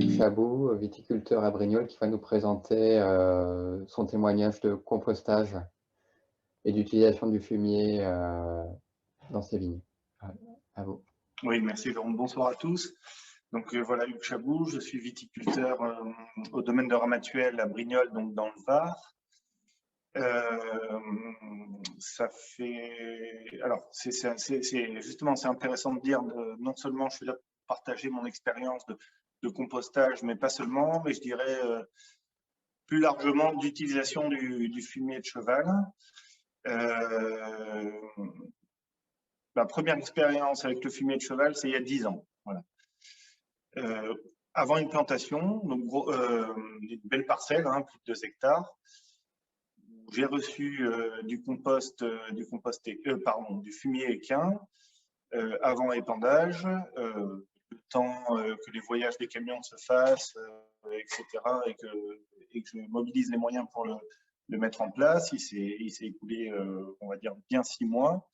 Hugues Chabot, viticulteur à Brignoles, qui va nous présenter son témoignage de compostage et d'utilisation du fumier dans ses vignes. À vous. Oui, merci Jérôme. Bonsoir à tous. Donc voilà, Hugues Chabot, je suis viticulteur au domaine de Ramatuelle à Brignoles, donc dans le Var. Ça fait, alors justement c'est intéressant de dire, non seulement je suis là pour partager mon expérience de compostage, mais pas seulement, mais je dirais plus largement d'utilisation du fumier de cheval. Ma première expérience avec le fumier de cheval, c'est il y a 10 ans. Voilà. Avant une plantation, donc une belle parcelle, hein, plus de 2 hectares. J'ai reçu du fumier équin avant épandage, le temps que les voyages des camions se fassent, etc., et que je mobilise les moyens pour le mettre en place. Il s'est écoulé, on va dire, bien 6 mois.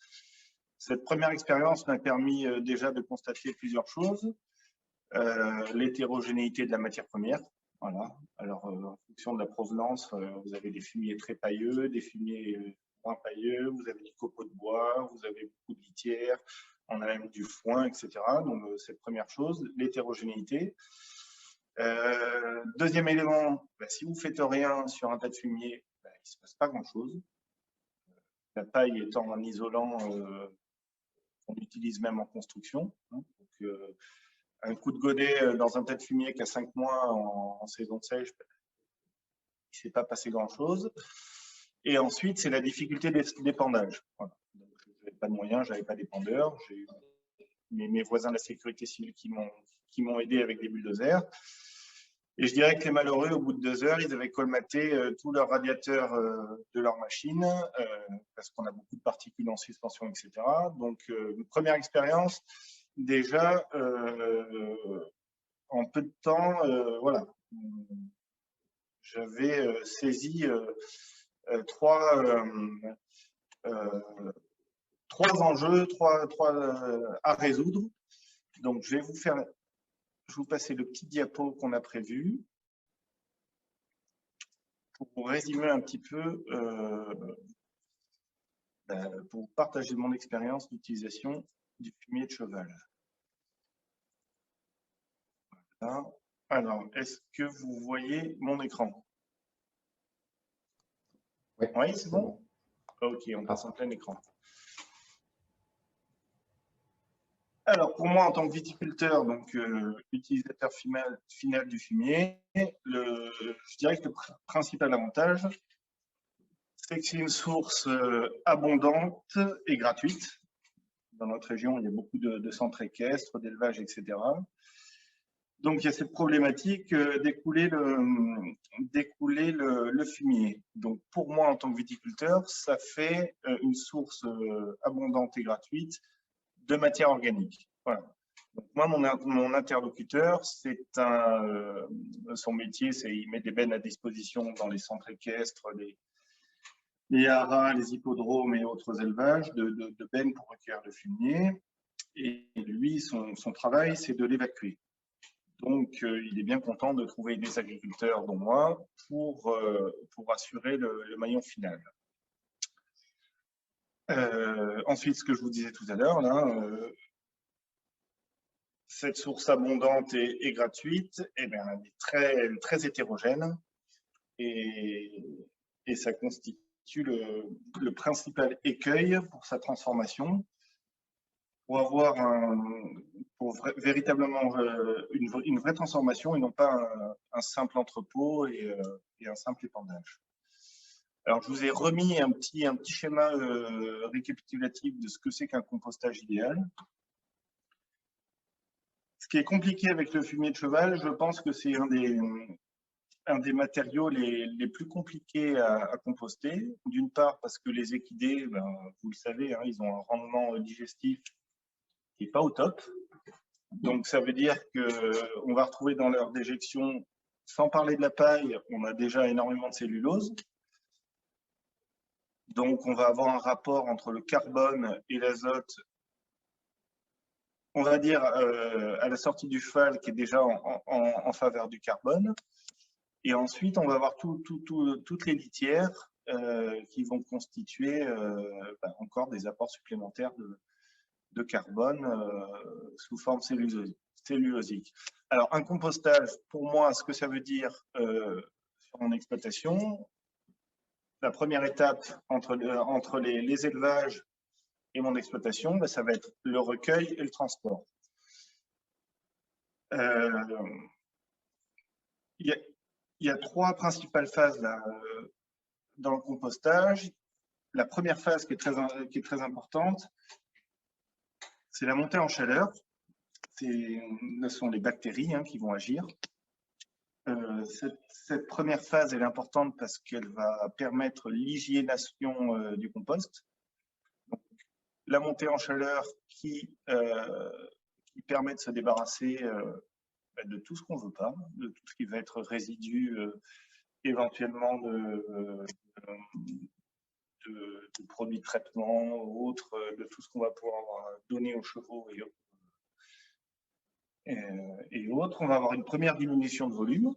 Cette première expérience m'a permis déjà de constater plusieurs choses. L'hétérogénéité de la matière première. Voilà. Alors, en fonction de la provenance, vous avez des fumiers très pailleux, des fumiers moins pailleux, vous avez du copeaux de bois, vous avez beaucoup de litière, on a même du foin, etc. Donc, c'est la première chose, l'hétérogénéité. Deuxième élément, si vous ne faites rien sur un tas de fumier, il ne se passe pas grand-chose. La paille étant un isolant qu'on utilise même en construction. Hein, donc, un coup de godet dans un tas de fumier qui a 5 mois en saison sèche, il ne s'est pas passé grand-chose. Et ensuite, c'est la difficulté d'épandage. Voilà. Je n'avais pas de moyens, je n'avais pas d'épandeur. J'ai eu mes voisins de la sécurité civile qui m'ont aidé avec des bulldozers. Et je dirais que les malheureux, au bout de 2 heures, ils avaient colmaté tous leurs radiateurs de leur machine, parce qu'on a beaucoup de particules en suspension, etc. Donc, une première expérience, déjà, en peu de temps, voilà, j'avais saisi trois enjeux, trois à résoudre. Donc, je vais vous passer le petit diapo qu'on a prévu pour vous résumer un petit peu, pour vous partager mon expérience d'utilisation du fumier de cheval. Voilà. Alors, est-ce que vous voyez mon écran? Oui, c'est bon? Ok, on passe en plein écran. Alors, pour moi, en tant que viticulteur, donc utilisateur final du fumier, je dirais que le principal avantage, c'est que c'est une source abondante et gratuite. Dans notre région, il y a beaucoup de centres équestres, d'élevage, etc. Donc, il y a cette problématique d'écouler le fumier. Donc, pour moi, en tant que viticulteur, ça fait une source abondante et gratuite de matière organique. Voilà. Donc, moi, mon interlocuteur, son métier, c'est il met des bennes à disposition dans les centres équestres, les haras, les hippodromes et autres élevages de bennes pour recueillir le fumier. Et lui, son travail, c'est de l'évacuer. Donc, il est bien content de trouver des agriculteurs, dont moi, pour assurer le maillon final. Ensuite, ce que je vous disais tout à l'heure, là, cette source abondante et gratuite, eh bien, elle est très hétérogène et ça constitue le principal écueil pour sa transformation. Pour véritablement une vraie transformation et non pas un simple entrepôt et un simple épandage. Alors, je vous ai remis un petit schéma récapitulatif de ce que c'est qu'un compostage idéal. Ce qui est compliqué avec le fumier de cheval, je pense que c'est un des matériaux les plus compliqués à composter. D'une part, parce que les équidés, vous le savez, hein, ils ont un rendement digestif qui n'est pas au top. Donc, ça veut dire qu'on va retrouver dans leur déjection, sans parler de la paille, on a déjà énormément de cellulose. Donc, on va avoir un rapport entre le carbone et l'azote on va dire, à la sortie du cheval qui est déjà en faveur du carbone. Et ensuite, on va avoir toutes les litières qui vont constituer encore des apports supplémentaires de carbone sous forme cellulosique. Alors, un compostage, pour moi, ce que ça veut dire sur mon exploitation, la première étape entre les élevages et mon exploitation, ben, ça va être le recueil et le transport. Il y a trois principales phases là, dans le compostage. La première phase qui est très importante, c'est la montée en chaleur. Ce sont les bactéries qui vont agir. Cette première phase est importante parce qu'elle va permettre l'hygiénation du compost. Donc, la montée en chaleur qui permet de se débarrasser de tout ce qu'on ne veut pas, de tout ce qui va être résidu éventuellement de produits de traitement ou autres, de tout ce qu'on va pouvoir donner aux chevaux et autres. On va avoir une première diminution de volume.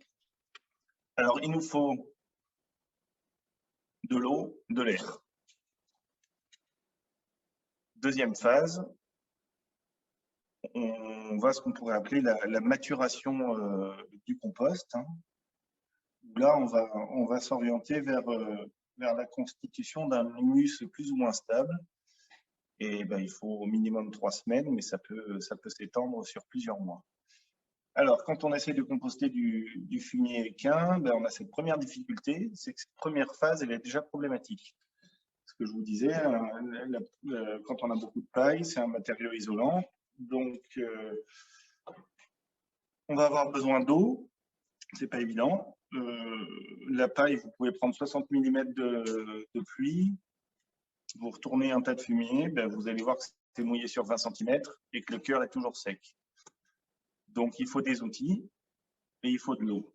Alors, il nous faut de l'eau, de l'air. Deuxième phase, on voit ce qu'on pourrait appeler la maturation du compost. Là, on va s'orienter vers la constitution d'un humus plus ou moins stable. Et ben, il faut au minimum 3 semaines, mais ça peut s'étendre sur plusieurs mois. Alors, quand on essaie de composter du fumier équin, ben, on a cette première difficulté, c'est que cette première phase, elle est déjà problématique. Ce que je vous disais, quand on a beaucoup de paille, c'est un matériau isolant. Donc, on va avoir besoin d'eau, c'est pas évident. La paille, vous pouvez prendre 60 mm de pluie, vous retournez un tas de fumier, ben vous allez voir que c'est mouillé sur 20 cm et que le cœur est toujours sec. Donc, il faut des outils et il faut de l'eau.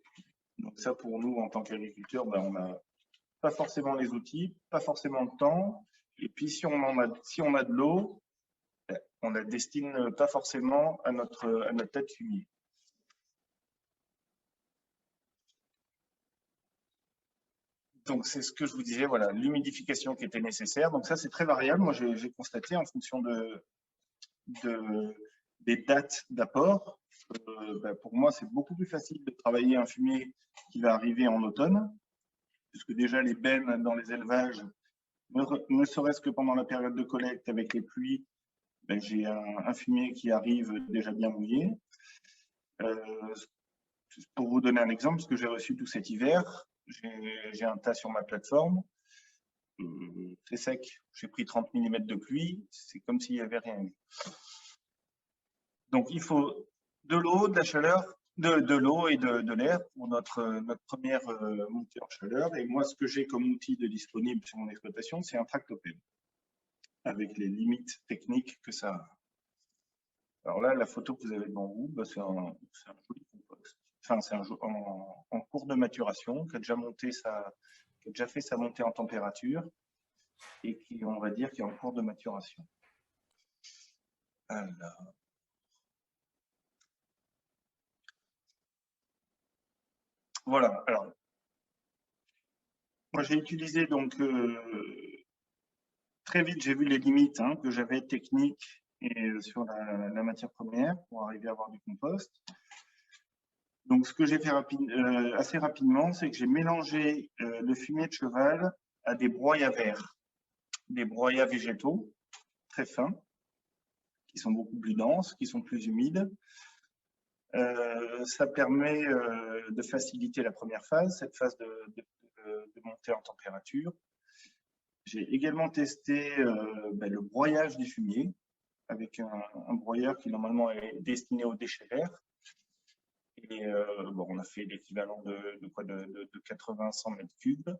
Donc ça, pour nous, en tant qu'agriculteurs, ben, on n'a pas forcément les outils, pas forcément le temps. Et puis, si on a de l'eau, on ne la destine pas forcément à notre tas de fumier. Donc, c'est ce que je vous disais, voilà, l'humidification qui était nécessaire. Donc, ça, c'est très variable. Moi, j'ai constaté en fonction des dates d'apport. Pour moi, c'est beaucoup plus facile de travailler un fumier qui va arriver en automne, puisque déjà, les bennes dans les élevages, ne serait-ce que pendant la période de collecte avec les pluies, ben, j'ai un fumier qui arrive déjà bien mouillé. Pour vous donner un exemple, ce que j'ai reçu tout cet hiver, j'ai un tas sur ma plateforme, c'est sec. J'ai pris 30 mm de pluie, c'est comme s'il n'y avait rien eu. Donc, il faut de l'eau, de la chaleur, de l'eau et de l'air pour notre première montée en chaleur. Et moi, ce que j'ai comme outil disponible sur mon exploitation, c'est un tractopelle, avec les limites techniques que ça a. Alors là, la photo que vous avez devant vous, c'est un joli compost. Enfin, c'est en cours de maturation, qui a déjà fait sa montée en température et qui, on va dire, qui est en cours de maturation. Alors. Voilà, alors, moi j'ai utilisé donc, très vite j'ai vu les limites que j'avais techniques et sur la matière première pour arriver à avoir du compost. Donc ce que j'ai fait assez rapidement, c'est que j'ai mélangé le fumier de cheval à des broyats verts, des broyats végétaux très fins, qui sont beaucoup plus denses, qui sont plus humides. Ça permet de faciliter la première phase, cette phase de montée en température. J'ai également testé le broyage du fumier avec un broyeur qui normalement est destiné aux déchets verts. Et on a fait l'équivalent de 80-100 mètres cubes.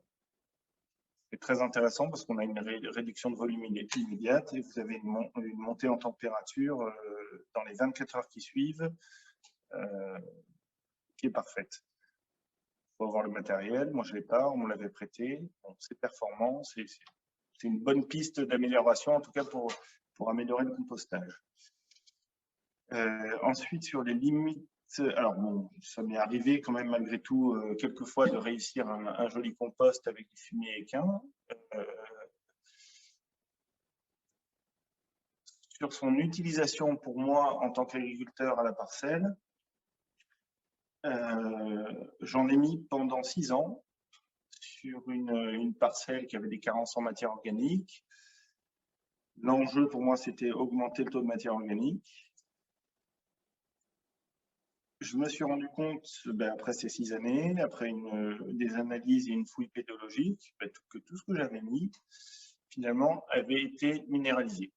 C'est très intéressant parce qu'on a une réduction de volume immédiate et vous avez une montée en température dans les 24 heures qui suivent qui est parfaite. Il faut avoir le matériel. Moi, je ne l'ai pas. On me l'avait prêté. Bon, c'est performant. C'est une bonne piste d'amélioration, en tout cas pour améliorer le compostage. Ensuite, sur les limites, alors bon, ça m'est arrivé quand même malgré tout quelquefois de réussir un joli compost avec du fumier équin. Sur son utilisation pour moi en tant qu'agriculteur à la parcelle, j'en ai mis pendant 6 ans sur une parcelle qui avait des carences en matière organique. L'enjeu pour moi, c'était augmenter le taux de matière organique. Je me suis rendu compte, après ces 6 années, après des analyses et une fouille pédologique, que tout ce que j'avais mis, finalement, avait été minéralisé.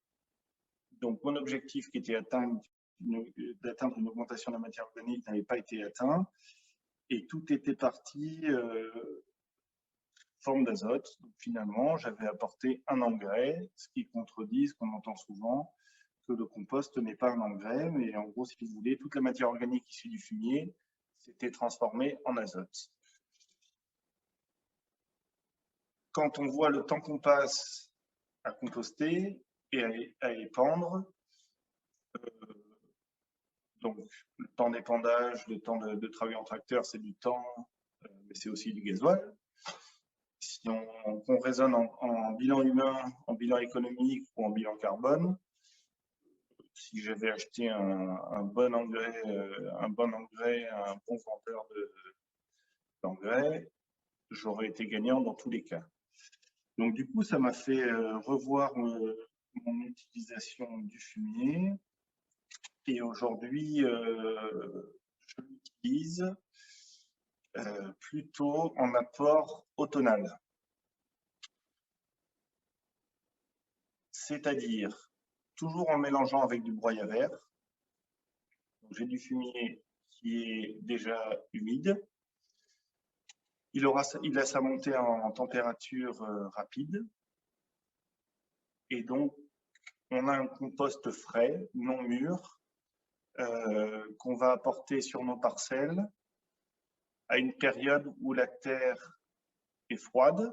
Donc, mon objectif qui était d'atteindre une augmentation de la matière organique n'avait pas été atteint. Et tout était parti forme d'azote. Donc, finalement, j'avais apporté un engrais, ce qui contredit ce qu'on entend souvent, que le compost n'est pas un engrais, mais en gros, si vous voulez, toute la matière organique issue du fumier s'était transformée en azote. Quand on voit le temps qu'on passe à composter et à épandre, donc le temps d'épandage, le temps de travail en tracteur, c'est du temps, mais c'est aussi du gasoil. Si on raisonne en bilan humain, en bilan économique ou en bilan carbone, si j'avais acheté un bon engrais, un bon vendeur d'engrais, j'aurais été gagnant dans tous les cas. Donc du coup, ça m'a fait revoir mon utilisation du fumier. Et aujourd'hui, je l'utilise plutôt en apport automnal. C'est-à-dire toujours en mélangeant avec du broyat vert. J'ai du fumier qui est déjà humide. Il a sa montée en température rapide. Et donc, on a un compost frais, non mûr, qu'on va apporter sur nos parcelles à une période où la terre est froide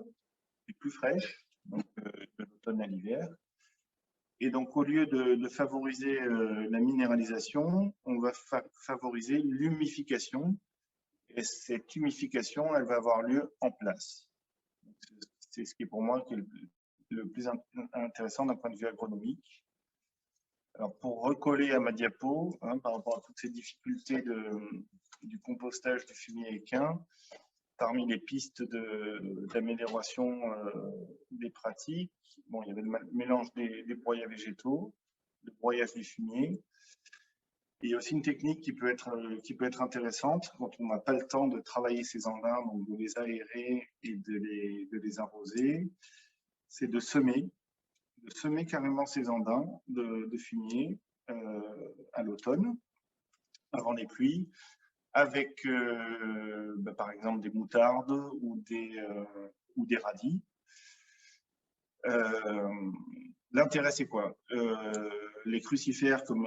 et plus fraîche, donc de l'automne à l'hiver. Et donc, au lieu de favoriser la minéralisation, on va favoriser l'humification. Et cette humification, elle va avoir lieu en place. C'est ce qui est pour moi le plus intéressant d'un point de vue agronomique. Alors, pour recoller à ma diapo, par rapport à toutes ces difficultés du compostage du fumier équin, parmi les pistes d'amélioration des pratiques, bon, il y avait le mélange des broyats végétaux, le broyage du fumier. Et il y a aussi une technique qui peut être intéressante quand on n'a pas le temps de travailler ces engrais, donc de les aérer et de les arroser, c'est de semer carrément ces andins de fumier à l'automne, avant les pluies, avec par exemple des moutardes ou des radis. L'intérêt, c'est quoi? Les crucifères comme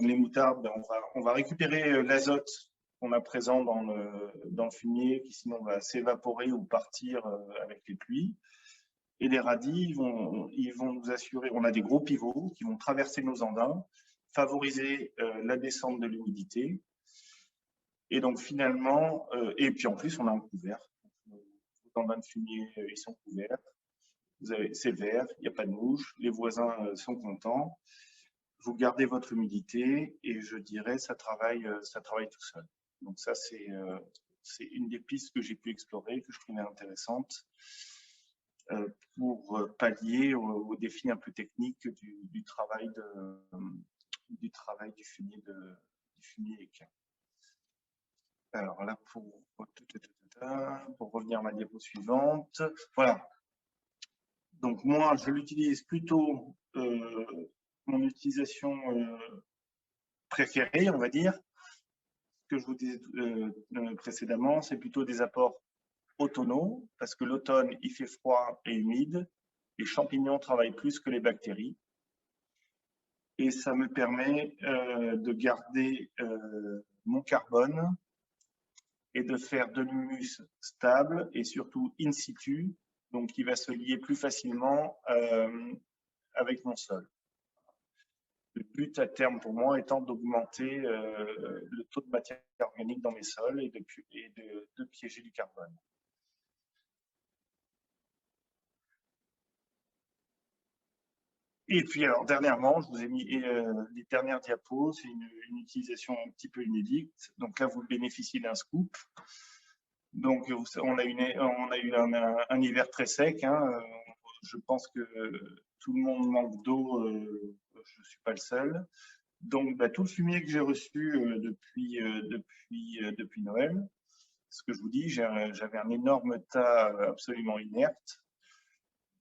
les moutardes, on va récupérer l'azote qu'on a présent dans le fumier, qui sinon va s'évaporer ou partir avec les pluies. Et les radis, ils vont nous assurer, on a des gros pivots qui vont traverser nos andins, favoriser la descente de l'humidité. Et donc finalement, et puis en plus, on a un couvert. Les andins de fumier, ils sont couverts. C'est vert, il n'y a pas de mouche, les voisins sont contents. Vous gardez votre humidité et je dirais ça travaille tout seul. Donc ça, c'est une des pistes que j'ai pu explorer, que je trouvais intéressante pour pallier aux défis un peu techniques du travail du fumier équin. Alors là, pour revenir à ma diapo suivante, voilà. Donc moi, je l'utilise plutôt, mon utilisation préférée, on va dire. Ce que je vous disais précédemment, c'est plutôt des apports automnaux, parce que l'automne, il fait froid et humide. Les champignons travaillent plus que les bactéries. Et ça me permet de garder mon carbone et de faire de l'humus stable et surtout in situ, donc qui va se lier plus facilement avec mon sol. Le but à terme pour moi étant d'augmenter le taux de matière organique dans mes sols et de piéger du carbone. Et puis alors dernièrement, je vous ai mis les dernières diapos, c'est une utilisation un petit peu inédite. Donc là, vous bénéficiez d'un scoop. Donc on a eu un hiver très sec. Hein. Je pense que tout le monde manque d'eau, je ne suis pas le seul. Donc tout le fumier que j'ai reçu depuis Noël, ce que je vous dis, j'avais un énorme tas absolument inerte.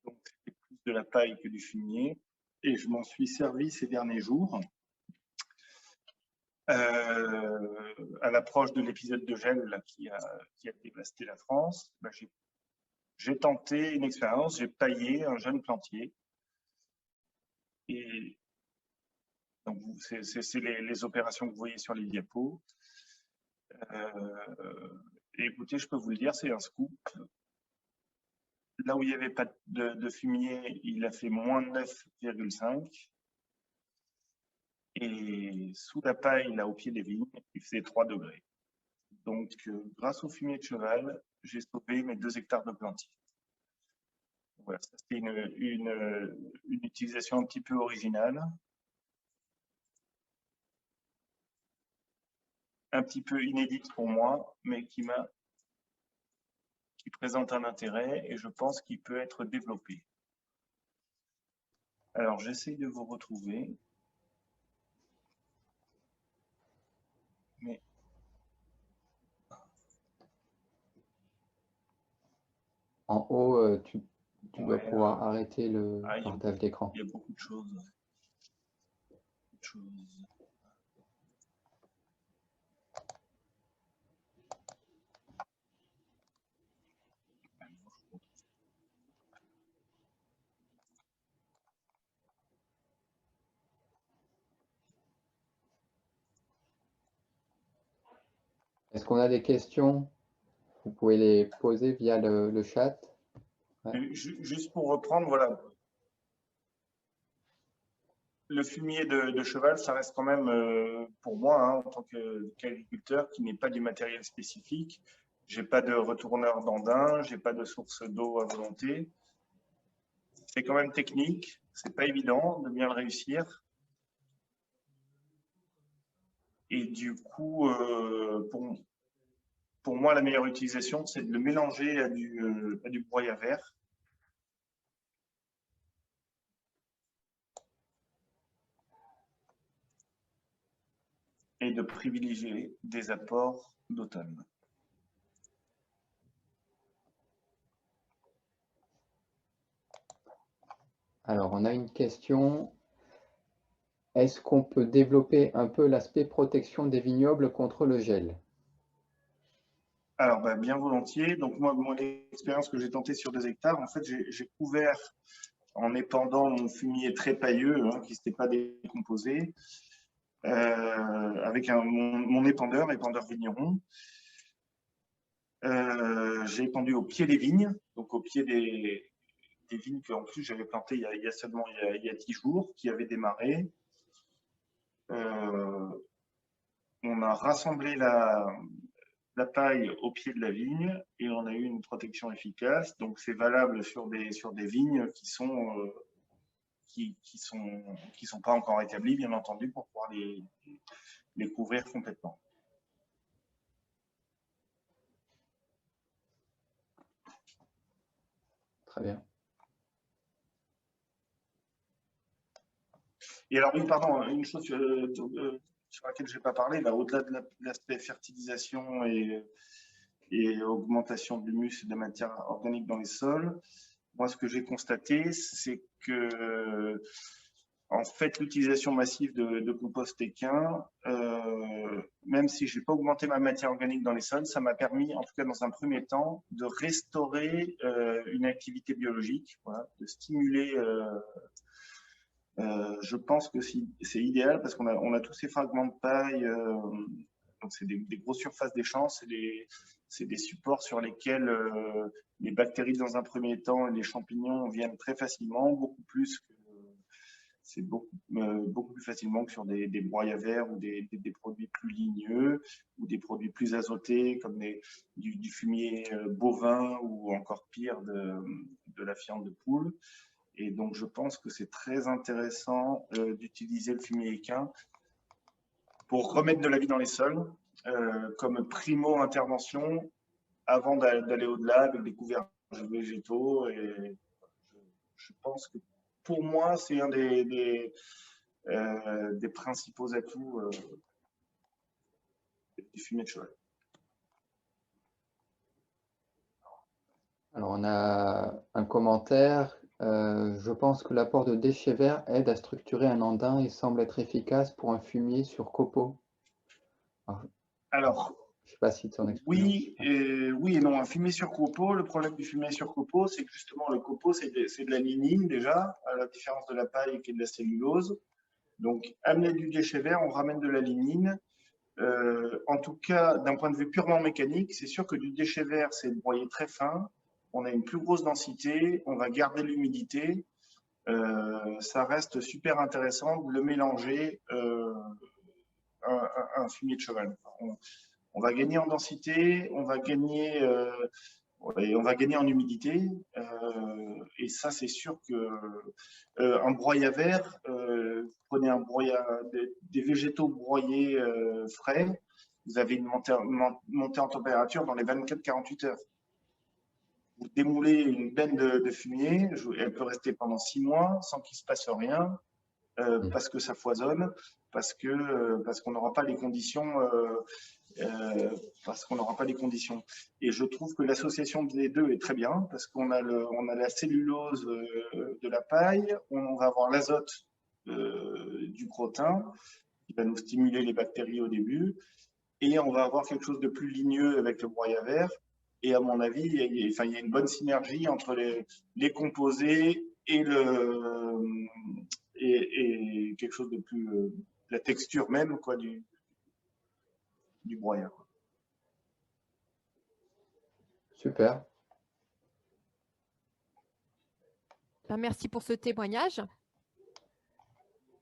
Donc c'était plus de la paille que du fumier. Et je m'en suis servi ces derniers jours. À l'approche de l'épisode de gel là, qui a dévasté la France, j'ai tenté une expérience, j'ai paillé un jeune plantier. Et donc, c'est les opérations que vous voyez sur les diapos. Et écoutez, je peux vous le dire, c'est un scoop. Là où il n'y avait pas de fumier, il a fait moins 9,5. Et sous la paille, là, au pied des vignes, il faisait 3 degrés. Donc, grâce au fumier de cheval, j'ai stoppé mes 2 hectares de plantier. Voilà, c'était une utilisation un petit peu originale. Un petit peu inédite pour moi, mais qui présente un intérêt et je pense qu'il peut être développé. Alors, j'essaie de vous retrouver. Mais... En haut, tu dois pouvoir arrêter le partage d'écran. Il y a beaucoup de choses. Est-ce qu'on a des questions? Vous pouvez les poser via le chat. Ouais. Juste pour reprendre, voilà. Le fumier de cheval, ça reste quand même, pour moi, hein, en tant qu'agriculteur, qui n'est pas du matériel spécifique. Je n'ai pas de retourneur d'andin, je n'ai pas de source d'eau à volonté. C'est quand même technique, c'est pas évident de bien le réussir. Et du coup, pour moi, la meilleure utilisation, c'est de le mélanger à du broyat vert. Et de privilégier des apports d'automne. Alors, on a une question. Est-ce qu'on peut développer un peu l'aspect protection des vignobles contre le gel? Alors, bien volontiers. Donc, moi, l'expérience que j'ai tentée sur 2 hectares, en fait, j'ai couvert en épandant mon fumier très pailleux, hein, qui ne s'était pas décomposé, avec mon épandeur vigneron. J'ai épandu au pied des vignes, donc au pied des vignes qu'en plus j'avais plantées il y a seulement 10 jours, qui avaient démarré. On a rassemblé la paille au pied de la vigne et on a eu une protection efficace. Donc c'est valable sur des vignes qui sont pas encore établies, bien entendu, pour pouvoir les couvrir complètement. Très bien. Et alors, oui, pardon, une chose sur laquelle je n'ai pas parlé, au-delà de l'aspect fertilisation et augmentation de l'humus et de la matière organique dans les sols, moi, ce que j'ai constaté, c'est que, en fait, l'utilisation massive de compost équin, même si je n'ai pas augmenté ma matière organique dans les sols, ça m'a permis, en tout cas dans un premier temps, de restaurer une activité biologique, voilà, de stimuler. Je pense que c'est idéal parce qu'on a tous ces fragments de paille, donc c'est des grosses surfaces des champs, c'est des supports sur lesquels les bactéries dans un premier temps et les champignons viennent très facilement, beaucoup plus c'est beaucoup plus facilement que sur des broyes à verre ou des produits plus ligneux ou des produits plus azotés comme du fumier bovin ou encore pire de la fiente de poule. Et donc, je pense que c'est très intéressant d'utiliser le fumier équin pour remettre de la vie dans les sols comme primo-intervention avant d'aller au-delà avec des couverts végétaux. Et je pense que pour moi, c'est un des principaux atouts du fumier de cheval. Alors, on a un commentaire. Je pense que l'apport de déchets verts aide à structurer un andin et semble être efficace pour un fumier sur copeaux. Alors, je ne sais pas si tu en expliques. Oui et non. Un fumier sur copeaux, le problème du fumier sur copeaux, c'est que justement, le copeau, c'est de la lignine déjà, à la différence de la paille qui est de la cellulose. Donc, amener du déchet vert, on ramène de la lignine. En tout cas, d'un point de vue purement mécanique, c'est sûr que du déchet vert, c'est broyé très fin. On a une plus grosse densité, on va garder l'humidité. Ça reste super intéressant de le mélanger un fumier de cheval. On va gagner en densité, on va gagner en humidité. Et ça, c'est sûr que un broyat vert, vous prenez des végétaux broyés frais, vous avez une montée en température dans les 24-48 heures. Vous démoulez une benne de fumier, elle peut rester pendant 6 mois sans qu'il ne se passe rien, parce que ça foisonne, parce qu'on n'aura pas les conditions. Et je trouve que l'association des deux est très bien, parce qu'on a la cellulose de la paille, on va avoir l'azote du crottin, qui va nous stimuler les bactéries au début, et on va avoir quelque chose de plus ligneux avec le broyat vert. Et à mon avis, il y a une bonne synergie entre les composés et quelque chose de plus, la texture même quoi, du broyat. Super. Merci pour ce témoignage.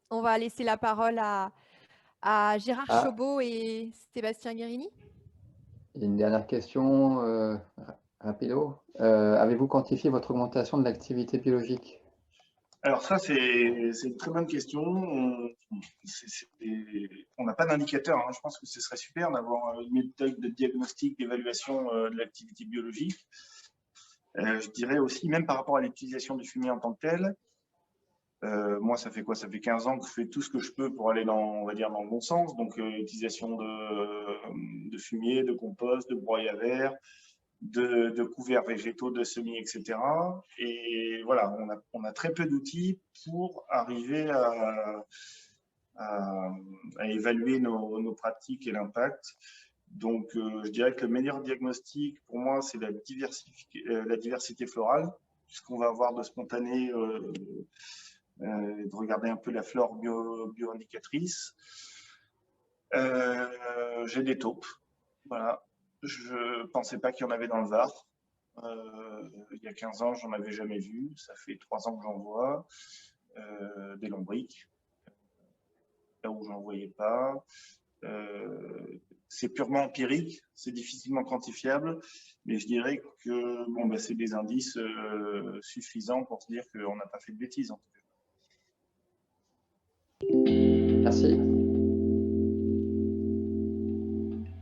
On va laisser la parole à Gérard Chaubeau et Sébastien Guérini. Une dernière question, rapido. Avez-vous quantifié votre augmentation de l'activité biologique? Alors ça, c'est une très bonne question. On n'a pas d'indicateur. Hein. Je pense que ce serait super d'avoir une méthode de diagnostic, d'évaluation de l'activité biologique. Je dirais aussi, même par rapport à l'utilisation du fumier en tant que tel, moi, ça fait quoi? Ça fait 15 ans que je fais tout ce que je peux pour aller on va dire, dans le bon sens. Donc, utilisation de fumier, de compost, de broyat à verre, de couverts végétaux, de semis, etc. Et voilà, on a très peu d'outils pour arriver à évaluer nos pratiques et l'impact. Donc, je dirais que le meilleur diagnostic, pour moi, c'est la diversité florale, puisqu'on va avoir de spontané, de regarder un peu la flore bio-indicatrice. J'ai des taupes, voilà. Je ne pensais pas qu'il y en avait dans le Var. Il y a 15 ans, j'en avais jamais vu. Ça fait 3 ans que j'en vois. Des lombrics, là où j'en voyais pas. C'est purement empirique, c'est difficilement quantifiable, mais je dirais que bon, c'est des indices suffisants pour se dire qu'on n'a pas fait de bêtises en tout cas. Merci.